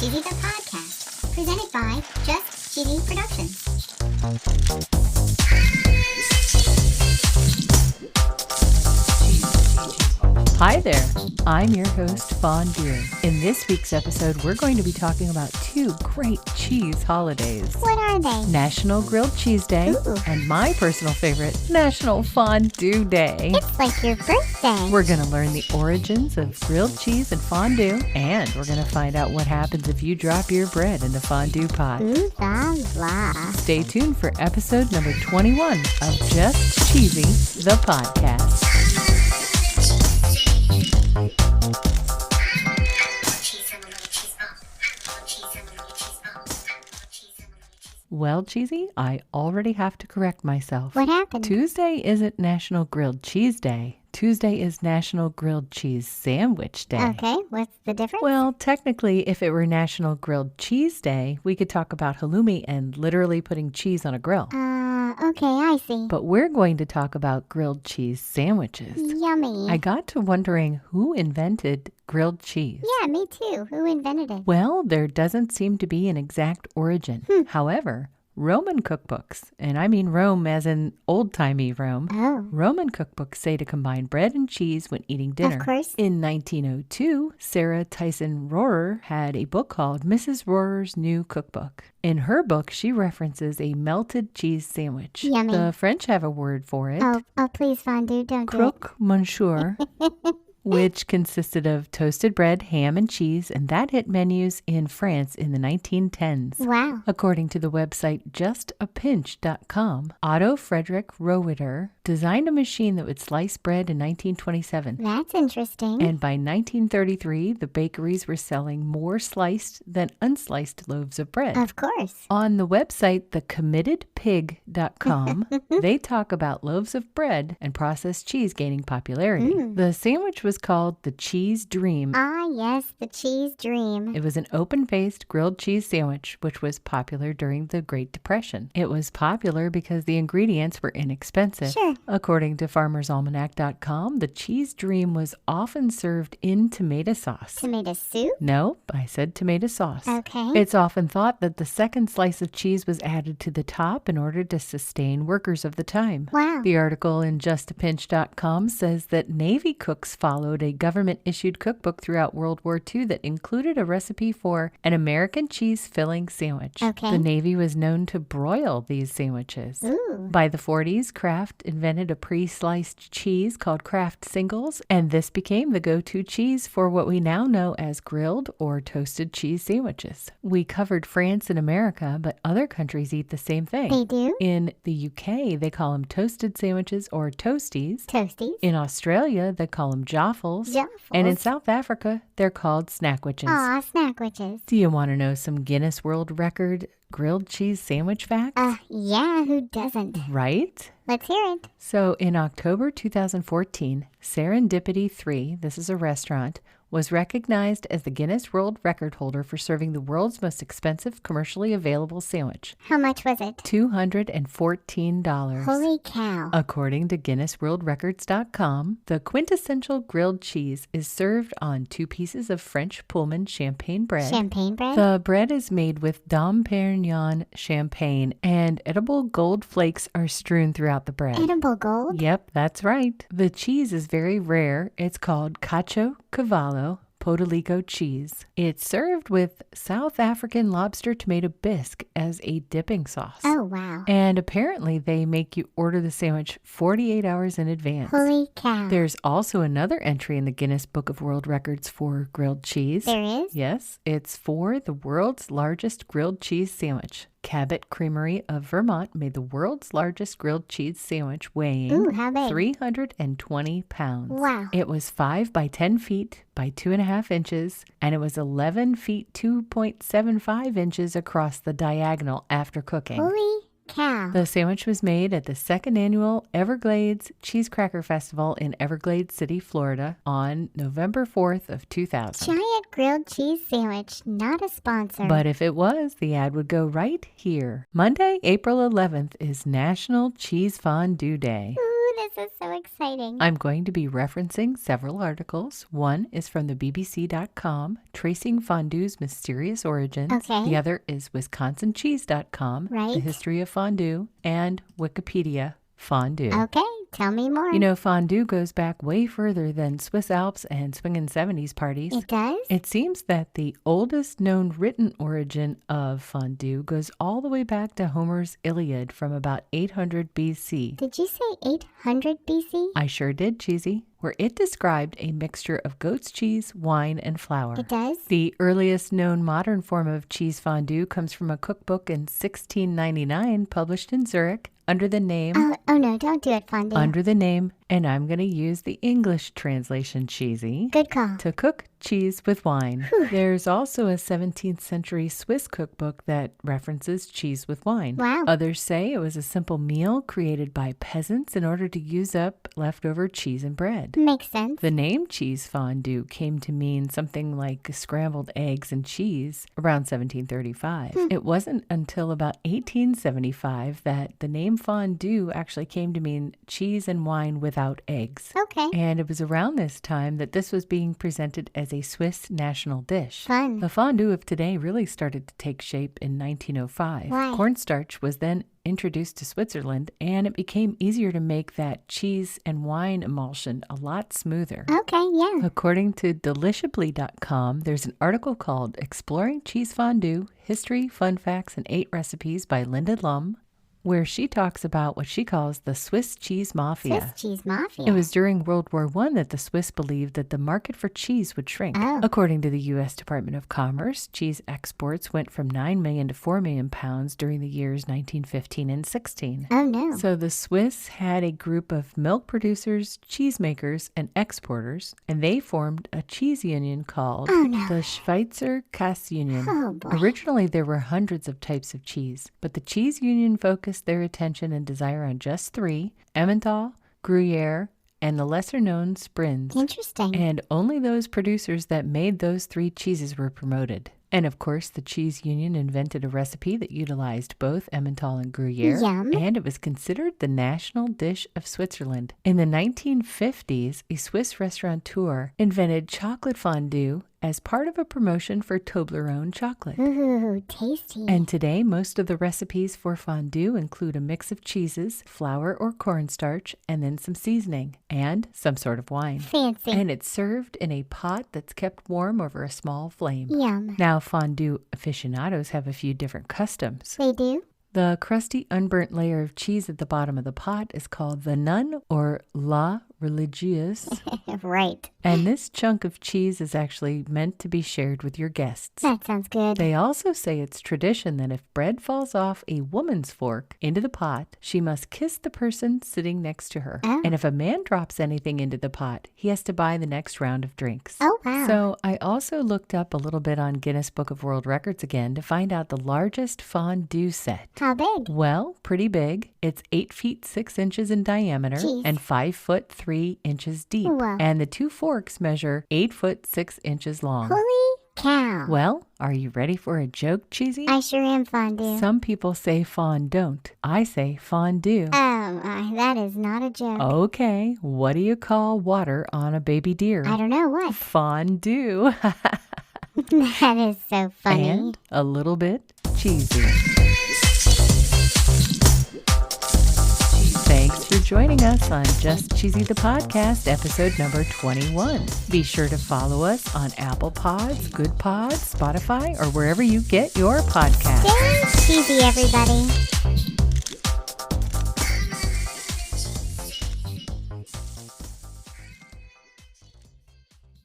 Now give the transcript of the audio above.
Cheesy the Podcast, presented by Just Cheesy Productions. Hi there, I'm your host, Fondue. In this week's episode, we're going to be talking about two great cheese holidays. What are they? National Grilled Cheese Day, Ooh. and my personal favorite, National Fondue Day. It's like your birthday. We're going to learn the origins of grilled cheese and fondue, and we're going to find out what happens if you drop your bread in the fondue pot. Ooh la la. Stay tuned for episode number 21 of Just Cheesy, the podcast. Well, Cheesy, I already have to correct myself. What happened? Tuesday isn't National Grilled Cheese Day. Tuesday is National Grilled Cheese Sandwich Day. Okay, what's the difference? Well, technically, if it were National Grilled Cheese Day, we could talk about halloumi and literally putting cheese on a grill. Okay, I see. But we're going to talk about grilled cheese sandwiches. Yummy. I got to wondering who invented grilled cheese. Yeah, me too. Who invented it? Well, there doesn't seem to be an exact origin. However, Roman cookbooks, and I mean Rome as in old-timey Rome, Oh, Roman cookbooks say to combine bread and cheese when eating dinner. of course. In 1902, Sarah Tyson Rohrer had a book called Mrs. Rohrer's New Cookbook. In her book, she references a melted cheese sandwich. Yummy. The French have a word for it. Oh, please, Fondue, don't do it. Croque monsieur, which consisted of toasted bread, ham, and cheese, and that hit menus in France in the 1910s. Wow. According to the website justapinch.com, Otto Frederick Rohwedder designed a machine that would slice bread in 1927. That's interesting. And by 1933, the bakeries were selling more sliced than unsliced loaves of bread. Of course. On the website thecommittedpig.com, they talk about loaves of bread and processed cheese gaining popularity. The sandwich was called the Cheese Dream. Ah, yes, the cheese dream. It was an open-faced grilled cheese sandwich, which was popular during the Great Depression. It was popular because the ingredients were inexpensive. Sure. According to farmersalmanac.com, the Cheese Dream was often served in tomato sauce. Tomato soup? Nope, I said tomato sauce. Okay. It's often thought that the second slice of cheese was added to the top in order to sustain workers of the time. Wow. The article in justapinch.com says that Navy cooks followed a government-issued cookbook throughout World War II that included a recipe for an American cheese filling sandwich. Okay. The Navy was known to broil these sandwiches. Ooh. By the 40s, Kraft invented a pre-sliced cheese called Kraft Singles, and this became the go-to cheese for what we now know as grilled or toasted cheese sandwiches. We covered France and America, but other countries eat the same thing. They do? In the UK, they call them toasted sandwiches or toasties. Toasties? In Australia, they call them jaffles. And in South Africa, they're called snackwitches. Aw, snackwitches. Do you want to know some Guinness World Record grilled cheese sandwich facts? Yeah, who doesn't? Right? Let's hear it. So in October 2014, Serendipity 3, this is a restaurant, was recognized as the Guinness World Record holder for serving the world's most expensive commercially available sandwich. How much was it? $214. Holy cow. According to GuinnessWorldRecords.com, the quintessential grilled cheese is served on 2 pieces of French Pullman champagne bread. Champagne bread? The bread is made with Dom Perignon champagne, and edible gold flakes are strewn throughout the bread. Edible gold? Yep, that's right. The cheese is very rare. It's called Cacio Cavallo Podolico cheese. It's served with South African lobster tomato bisque as a dipping sauce. Oh, wow. And apparently they make you order the sandwich 48 hours in advance. Holy cow. There's also another entry in the Guinness Book of World Records for grilled cheese. There is? Yes, it's for the world's largest grilled cheese sandwich. Cabot Creamery of Vermont made the world's largest grilled cheese sandwich, weighing Ooh, how big? 320 pounds. Wow. It was 5 by 10 feet by 2.5 inches, and it was 11 feet 2.75 inches across the diagonal after cooking. Holy cow. The sandwich was made at the 2nd annual Everglades Cheesecracker Festival in Everglades City, Florida on November 4th of 2000. Giant grilled cheese sandwich, not a sponsor. But if it was, the ad would go right here. Monday, April 11th is National Cheese Fondue Day. Ooh, This is so exciting. I'm going to be referencing several articles. One is from the BBC.com, tracing fondue's mysterious origins. Okay. The other is WisconsinCheese.com, Right. the history of fondue, and Wikipedia, fondue. Okay, tell me more. You know, fondue goes back way further than Swiss Alps and swingin' 70s parties. It does? It seems that the oldest known written origin of fondue goes all the way back to Homer's Iliad from about 800 BC. Did you say 800 BC? I sure did, Cheesy, where it described a mixture of goat's cheese, wine, and flour. It does? The earliest known modern form of cheese fondue comes from a cookbook in 1699 published in Zurich under the name... Oh no, don't do it, Fondue. Under the name, and I'm going to use the English translation, Cheesy. Good call. To cook cheese with wine. There's also a 17th century Swiss cookbook that references cheese with wine. Wow. Others say it was a simple meal created by peasants in order to use up leftover cheese and bread. Makes sense. The name cheese fondue came to mean something like scrambled eggs and cheese around 1735. It wasn't until about 1875 that the name fondue actually came to mean cheese and wine without eggs. Okay. And it was around this time that this was being presented as a Swiss national dish. Fun. The fondue of today really started to take shape in 1905. Why? Cornstarch was then introduced to Switzerland, and it became easier to make that cheese and wine emulsion a lot smoother. Okay, yeah. According to delishably.com, there's an article called Exploring Cheese Fondue, History, Fun Facts, and 8 Recipes by Linda Lum, where she talks about what she calls the Swiss cheese mafia. Swiss cheese mafia. It was during World War I that the Swiss believed that the market for cheese would shrink. Oh. According to the U.S. Department of Commerce, cheese exports went from 9 million to 4 million pounds during the years 1915 and 16. Oh no. So the Swiss had a group of milk producers, cheesemakers, and exporters, and they formed a cheese union called the Schweizer Käseunion. Oh boy. Originally, there were hundreds of types of cheese, but the cheese union focused their attention and desire on just 3, Emmental, Gruyere, and the lesser-known Sprinz. Interesting. And only those producers that made those 3 cheeses were promoted. And of course, the cheese union invented a recipe that utilized both Emmental and Gruyere, Yum. and it was considered the national dish of Switzerland. In the 1950s, a Swiss restaurateur invented chocolate fondue as part of a promotion for Toblerone chocolate. Ooh, tasty. And today, most of the recipes for fondue include a mix of cheeses, flour or cornstarch, and then some seasoning, and some sort of wine. Fancy. And it's served in a pot that's kept warm over a small flame. Yum. Now, fondue aficionados have a few different customs. They do? The crusty, unburnt layer of cheese at the bottom of the pot is called the nun or la religieuse. Right. And this chunk of cheese is actually meant to be shared with your guests. That sounds good. They also say it's tradition that if bread falls off a woman's fork into the pot, she must kiss the person sitting next to her. Oh. And if a man drops anything into the pot, he has to buy the next round of drinks. Oh, wow. So I also looked up a little bit on Guinness Book of World Records again to find out the largest fondue set. How big? Well, pretty big. It's 8 feet 6 inches in diameter Jeez. and 5 foot 3 inches deep. Wow. And the 2 forks measure 8 foot 6 inches long. Holy cow. Well, are you ready for a joke, Cheesy? I sure am, Fondue. Some people say fondant. I say fondue. That is not a joke. Okay, what do you call water on a baby deer? I don't know what. Fondue. That is so funny. And a little bit cheesy. Thanks for joining us on Just Cheesy the Podcast, episode number 21. Be sure to follow us on Apple Pods, Good Pods, Spotify, or wherever you get your podcasts. Stay cheesy, everybody.